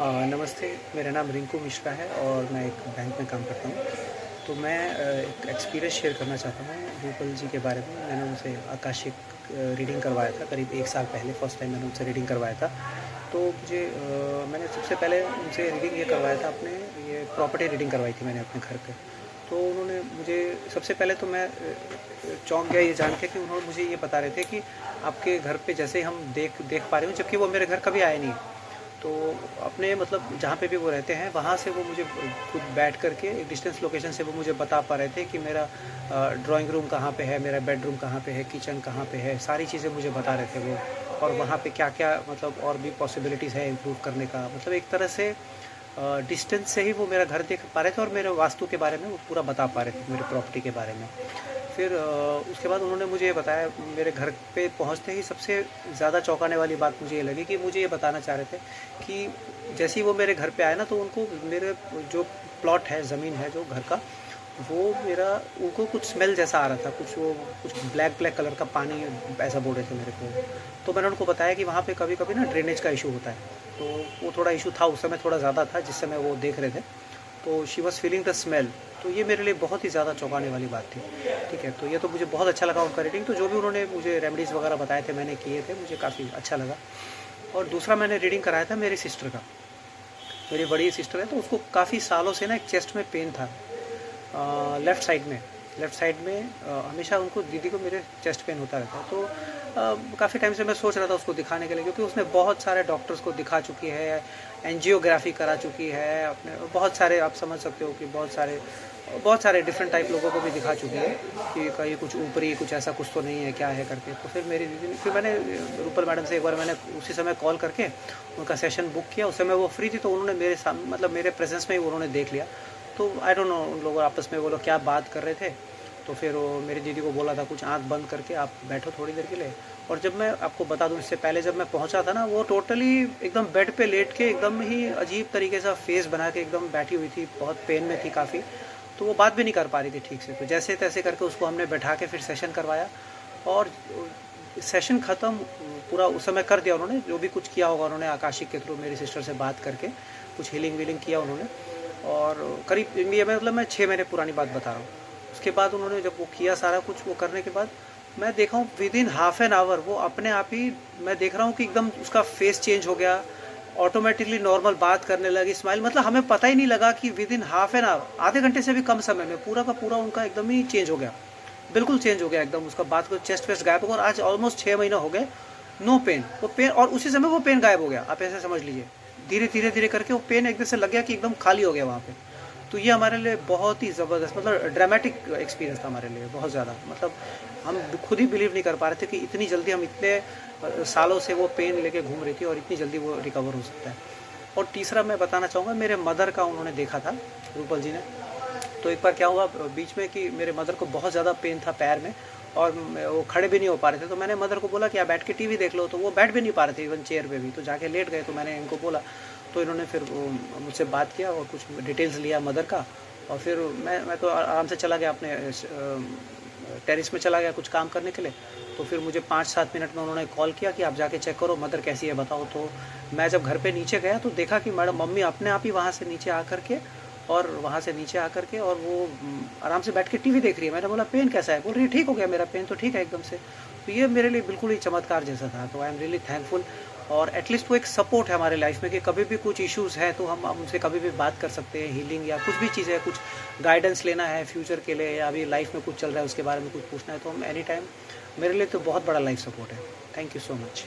नमस्ते, मेरा नाम रिंकू मिश्रा है और मैं एक बैंक में काम करता हूँ। तो मैं एक एक्सपीरियंस शेयर करना चाहता हूँ रूपल जी के बारे में। मैंने उनसे आकाशिक रीडिंग करवाया था करीब 1 साल पहले, फर्स्ट टाइम मैंने उनसे रीडिंग करवाया था। तो मुझे मैंने सबसे पहले उनसे रीडिंग ये करवाया था, अपने ये प्रॉपर्टी रीडिंग करवाई थी मैंने अपने घर पे। तो उन्होंने मुझे सबसे पहले तो मैं चौंक गया ये जान के कि उन्होंने मुझे ये बता रहे थे कि आपके घर पे जैसे हम देख पा रहे हो, जबकि वो मेरे घर कभी आए नहीं। तो अपने मतलब जहाँ पे भी वो रहते हैं वहाँ से वो मुझे खुद बैठ करके एक डिस्टेंस लोकेशन से वो मुझे बता पा रहे थे कि मेरा ड्राइंग रूम कहाँ पे है, मेरा बेडरूम कहाँ पे है, किचन कहाँ पे है, सारी चीज़ें मुझे बता रहे थे वो। और वहाँ पे क्या क्या मतलब और भी पॉसिबिलिटीज़ है इम्प्रूव करने का, मतलब एक तरह से डिस्टेंस से ही वो मेरा घर देख पा रहे थे और मेरे वास्तु के बारे में वो पूरा बता पा रहे थे, मेरे प्रॉपर्टी के बारे में। फिर उसके बाद उन्होंने मुझे ये बताया, मेरे घर पे पहुंचते ही सबसे ज़्यादा चौंकाने वाली बात मुझे ये लगी कि मुझे ये बताना चाह रहे थे कि जैसे ही वो मेरे घर पे आए ना, तो उनको मेरे जो प्लॉट है, ज़मीन है जो घर का, वो मेरा उनको कुछ स्मेल जैसा आ रहा था, कुछ ब्लैक ब्लैक कलर का पानी ऐसा बोल रहे थे मेरे को। तो मैंने उनको बताया कि वहाँ पे कभी कभी ना ड्रेनेज का इशू होता है। तो वो थोड़ा इशू था उस समय, थोड़ा ज़्यादा था जिस समय वो देख रहे थे। तो she was feeling the smell. तो ये मेरे लिए बहुत ही ज़्यादा चौंकाने वाली बात थी। ठीक है, तो ये तो मुझे बहुत अच्छा लगा उनका रीडिंग। तो जो भी उन्होंने मुझे रेमेडीज़ वगैरह बताए थे, मैंने किए थे, मुझे काफ़ी अच्छा लगा। और दूसरा मैंने रीडिंग कराया था मेरी सिस्टर का। मेरी बड़ी सिस्टर है, तो उसको काफ़ी सालों से ना एक चेस्ट में पेन था, लेफ़्ट साइड में हमेशा उनको, दीदी को मेरे चेस्ट पेन होता रहता है। तो काफ़ी टाइम से मैं सोच रहा था उसको दिखाने के लिए, क्योंकि उसने बहुत सारे डॉक्टर्स को दिखा चुकी है, एंजियोग्राफी करा चुकी है अपने, बहुत सारे, आप समझ सकते हो कि बहुत सारे डिफरेंट टाइप लोगों को भी दिखा चुकी है कि कहीं कुछ ऊपरी कुछ ऐसा कुछ तो नहीं है, क्या है करके। तो फिर मेरी दीदी, फिर मैंने रूपल मैडम से एक बार मैंने उसी समय कॉल करके उनका सेशन बुक किया। उस समय वो फ्री थी, तो उन्होंने मेरे सामने, मतलब मेरे प्रेजेंस में ही उन्होंने देख लिया। तो आई डोंट नो उन लोग आपस में वो लोग क्या बात कर रहे थे। तो फिर वो मेरी दीदी को बोला था कुछ आंख बंद करके आप बैठो थोड़ी देर के लिए। और जब मैं आपको बता दूं, इससे पहले जब मैं पहुंचा था ना, वो टोटली एकदम बेड पे लेट के एकदम ही अजीब तरीके से फेस बना के एकदम बैठी हुई थी, बहुत पेन में थी काफ़ी। तो वो बात भी नहीं कर पा रही थी ठीक से। तो जैसे तैसे करके उसको हमने बैठा के फिर सेशन करवाया और सेशन ख़त्म पूरा उस समय कर दिया उन्होंने। जो भी कुछ किया होगा उन्होंने आकाशिक के थ्रू मेरी सिस्टर से बात करके कुछ हीलिंग वीलिंग किया उन्होंने। और करीब ये मतलब मैं 6 महीने पुरानी बात बता रहा हूँ। उसके बाद उन्होंने जब वो किया सारा कुछ, वो करने के बाद मैं देखा हूँ with in half an hour वो अपने आप ही, मैं देख रहा हूँ कि एकदम उसका फेस चेंज हो गया, ऑटोमेटिकली नॉर्मल बात करने लगी, स्माइल, मतलब हमें पता ही नहीं लगा कि with in half an hour, आधे घंटे से भी कम समय में पूरा का पूरा उनका एकदम ही चेंज हो गया, बिल्कुल चेंज हो गया एकदम। उसका बात को चेस्ट वेस्ट गायब हो गया और आज ऑलमोस्ट 6 महीना हो गए, नो पेन। वो पेन, और उसी समय वो पेन गायब हो गया, आप ऐसे समझ लीजिए। धीरे धीरे धीरे करके वो पेन एकदम से लग गया कि एकदम खाली हो गया वहाँ पे। तो ये हमारे लिए बहुत ही ज़बरदस्त, मतलब ड्रामेटिक एक्सपीरियंस था हमारे लिए, बहुत ज़्यादा। मतलब हम खुद ही बिलीव नहीं कर पा रहे थे कि इतनी जल्दी, हम इतने सालों से वो पेन लेके घूम रही थी और इतनी जल्दी वो रिकवर हो सकता है। और तीसरा मैं बताना चाहूँगा, मेरे मदर का उन्होंने देखा था, रूपल जी ने। तो एक बार क्या हुआ बीच में कि मेरे मदर को बहुत ज़्यादा पेन था पैर में और वो खड़े भी नहीं हो पा रहे थे। तो मैंने मदर को बोला कि आप बैठ के टीवी देख लो। तो वो बैठ भी नहीं पा रहे थे इवन चेयर पे भी, तो जाके लेट गए। तो मैंने इनको बोला, तो इन्होंने फिर मुझसे बात किया और कुछ डिटेल्स लिया मदर का। और फिर मैं तो आराम से चला गया, अपने टेरिस में चला गया कुछ काम करने के लिए। तो फिर मुझे 5-7 मिनट में उन्होंने कॉल किया कि आप जाके चेक करो मदर कैसी है बताओ। तो मैं जब घर पे नीचे गया तो देखा कि मैडम मम्मी अपने आप ही वहाँ से नीचे आकर के, और वो आराम से बैठ के टीवी देख रही है। मैंने बोला पेन कैसा है? बोल रही है ठीक हो गया, मेरा पेन तो ठीक है एकदम से। तो ये मेरे लिए बिल्कुल ही चमत्कार जैसा था। तो आई एम रियली थैंकफुल। और एटलीस्ट वो एक सपोर्ट है हमारे लाइफ में कि कभी भी कुछ इश्यूज़ है तो हम उनसे कभी भी बात कर सकते हैं, हीलिंग या कुछ भी चीज़ है, कुछ गाइडेंस लेना है फ्यूचर के लिए, या अभी लाइफ में कुछ चल रहा है उसके बारे में कुछ पूछना है, तो हम एनी टाइम, मेरे लिए तो बहुत बड़ा लाइफ सपोर्ट है। Thank you so much.